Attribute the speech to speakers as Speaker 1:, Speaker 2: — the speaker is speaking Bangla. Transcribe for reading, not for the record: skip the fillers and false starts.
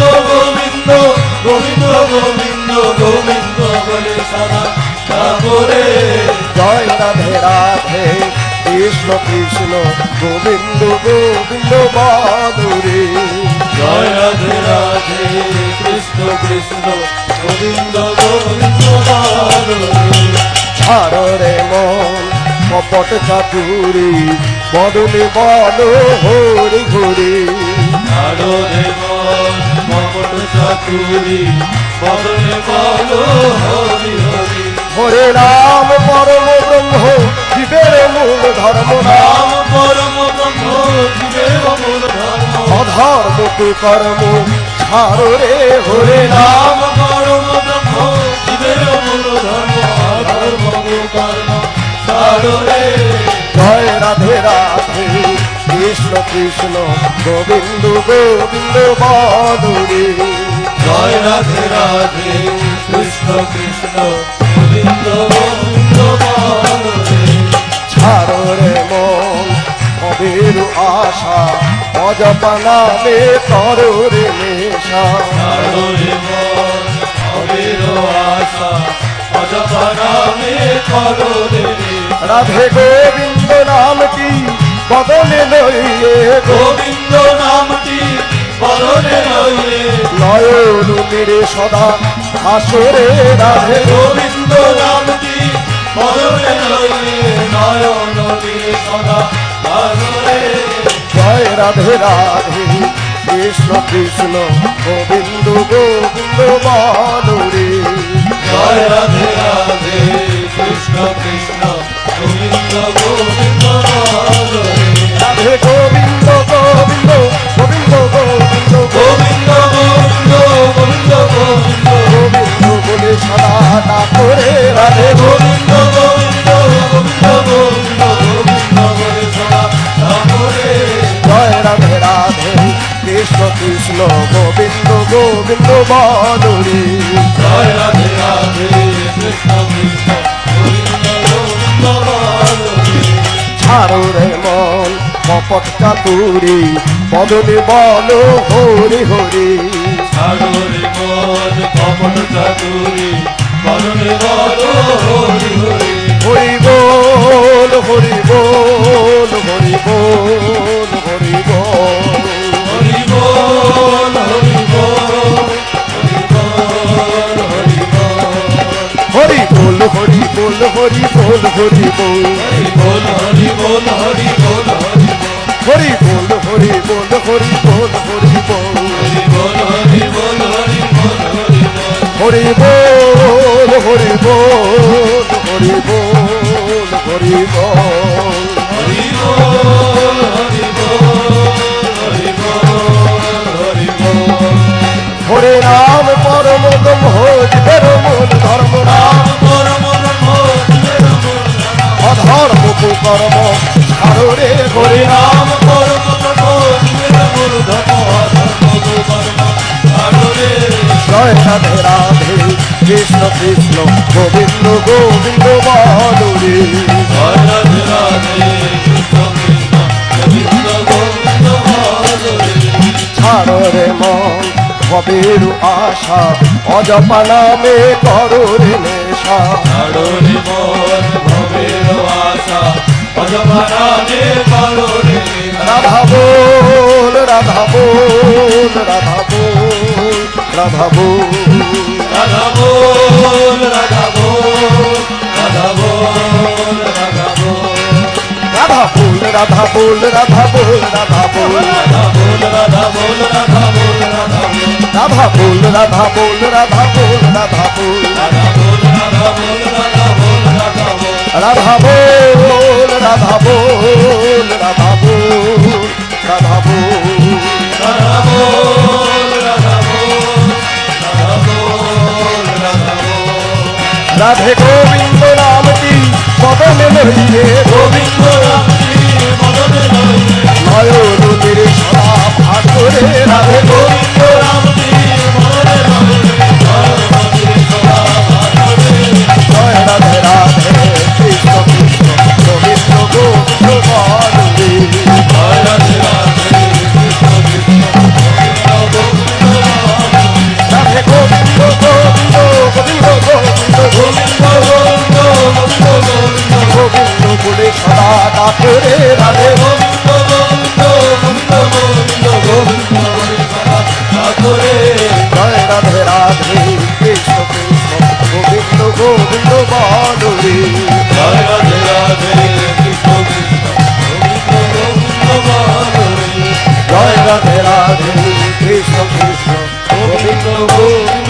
Speaker 1: গোবিন্দ গোবিন্দ গোবিন্দ গোবিন্দ বলে সদা করে।
Speaker 2: জয় রাধে রাধে কৃষ্ণ কৃষ্ণ গোবিন্দ গোবিন্দ মাধুরী।
Speaker 1: জয় রাধে রাধে কৃষ্ণ কৃষ্ণ গোবিন্দ গোবিন্দ মাধুরী।
Speaker 2: ছাড়ো রে মন কপট চাতুরি বদলে বলো হরি হরি।
Speaker 1: ছাড়ো রে মন কপট চাতুরি বদলে বলো হরি হরি।
Speaker 2: হরে রাম পরম ব্রহ্ম জীবের মূল ধর্ম।
Speaker 1: রাম পরম ব্রহ্ম জীবের মূল ধর্ম।
Speaker 2: অধর্ম কর্ম ছাড়ো রে হরে
Speaker 1: রাম পরম ব্রহ্ম জীবের মূল ধর্ম। অধর্ম কর্ম ছাড়ো রে।
Speaker 2: জয় রাধে রাধে কৃষ্ণ কৃষ্ণ গোবিন্দ গোবিন্দ মাধুরী।
Speaker 1: জয় রাধে রাধে কৃষ্ণ কৃষ্ণ গোবিন্দ গোবিন্দ মাধুরী।
Speaker 2: ছাড়ো রে মন কবির আশা অজপা নামে করো রে নেশা।
Speaker 1: ছাড়ো রে মন কবির আশা অজপা নামে করো রে।
Speaker 2: রাধে গোবিন্দ নামটি বদলে লইয়ে
Speaker 1: গোবিন্দ নামটি বদলে লইলে।
Speaker 2: নয়ন মেরে সদা আসরে রাধে
Speaker 1: গোবিন্দ নামটি বদলে লইলে। নয়ন দিয়ে সদা আসরে।
Speaker 2: জয় রাধে রাধে কৃষ্ণ কৃষ্ণ গোবিন্দ গোবিন্দ মাধুরী।
Speaker 1: জয় রাধে রাধে কৃষ্ণ কৃষ্ণ গোবিন্দ গোবিন্দ মাধুরী।
Speaker 2: রাধে গোবিন্দ গোবিন্দ গোবিন্দ গোবিন্দ
Speaker 1: গোবিন্দ গোবিন্দ গোবিন্দ গোবিন্দ
Speaker 2: গোবিন্দ বলে সদা না করে রাধে
Speaker 1: গোবিন্দ গোবিন্দ গোবিন্দ গোবিন্দ গোবিন্দ বলে সদা করে।
Speaker 2: জয় রাধে রাধে কৃষ্ণ কৃষ্ণ গোবিন্দ গোবিন্দ মাধুরী।
Speaker 1: জয় রাধে রাধে কৃষ্ণ কৃষ্ণ গোবিন্দ গোবিন্দ মাধুরী।
Speaker 2: ছাড়ো রে মন কপট চাতুরি বদলে বলো হরি হরি।
Speaker 1: ছাড়ো রে মন কপট চাতুরি বদলে বলো হরি হরি।
Speaker 2: হরি বল হরি বল হরি বল হরি বল।
Speaker 1: হরি বল হরি বল হরি বল হরি বল।
Speaker 2: হরি বল হরি বল হরি বল হরি বল।
Speaker 1: হরি বল হরি বল হরি বল হরি বল।
Speaker 2: হরি বল হরি বল হরি বল হরি বল।
Speaker 1: হরি বল হরি বল হরি বল হরি বল।
Speaker 2: হরি বল হরি বল হরি বল হরি বল।
Speaker 1: হরি বল হরি বল হরি বল হরি বল।
Speaker 2: হরে রাম পরম ব্রহ্ম জীবের মূল ধর্ম।
Speaker 1: রাম পরম ব্রহ্ম জীবের মূল ধর্ম।
Speaker 2: অধর্ম কুকর্ম ছাড়ো রে হরে
Speaker 1: হরি
Speaker 2: রাম।
Speaker 1: রাম পরম ব্রহ্ম জীবের মূল ধর্ম। অধর্ম কুকর্ম ছাড়ো রে।
Speaker 2: জয় রাধে রাধে কৃষ্ণ কৃষ্ণ গোবিন্দ গোবিন্দ মাধুরী।
Speaker 1: জয় রাধে রাধে কৃষ্ণ কৃষ্ণ গোবিন্দ গোবিন্দ মাধুরী।
Speaker 2: ছাড়ো রে মন কবির আশা অজপা নামে করো রে নেশা।
Speaker 1: ছাড়ো রে মন ভবের আশা অজপা নামে করো রে।
Speaker 2: রাধা বল রাধা বল রাধা বল রাধা বল।
Speaker 1: রাধা বল রাধা বল রাধা বল রাধা বল।
Speaker 2: রাধা বল রাধা বল রাধা বল রাধা বল।
Speaker 1: রাধা বল রাধা বল রাধা বল রাধা বল।
Speaker 2: রাধা বল রাধা বল রাধা বল রাধা বল।
Speaker 1: রাধা বল রাধা বল রাধা বল রাধা বল।
Speaker 2: রাধা বল রাধা বল রাধা বল রাধা বল।
Speaker 1: রাধা বল রাধা বল রাধা বল রাধা বল।
Speaker 2: রাধে গোবিন্দ নামটি বদলে লইয়ে
Speaker 1: গোবিন্দ নামটি বদলে লইলে।
Speaker 2: নয়ন মেরে সদা ভাগ করে রাধে
Speaker 1: গোবিন্দ নামটি বদলে লইলে। নয়ন দিয়ে সদা ভাসরে।
Speaker 2: জয় রাধে রাধে কৃষ্ণ কৃষ্ণ গোবিন্দ গোবিন্দ মাধুরী।
Speaker 1: জয় রাধে রাধে কৃষ্ণ কৃষ্ণ গোবিন্দ গোবিন্দ
Speaker 2: ডাকরে রাধে
Speaker 1: গোবিন্দ গোবিন্দ গোবিন্দ গোবিন্দ গোবিন্দ হরে সদা ডাকরে
Speaker 2: জয় রাধে রাধে কৃষ্ণ কৃষ্ণ গোবিন্দ গোবিন্দ বলরে
Speaker 1: জয় রাধে রাধে কৃষ্ণ কৃষ্ণ গোবিন্দ গোবিন্দ বলরে
Speaker 2: জয় রাধে রাধে কৃষ্ণ কৃষ্ণ গোবিন্দ গোবিন্দ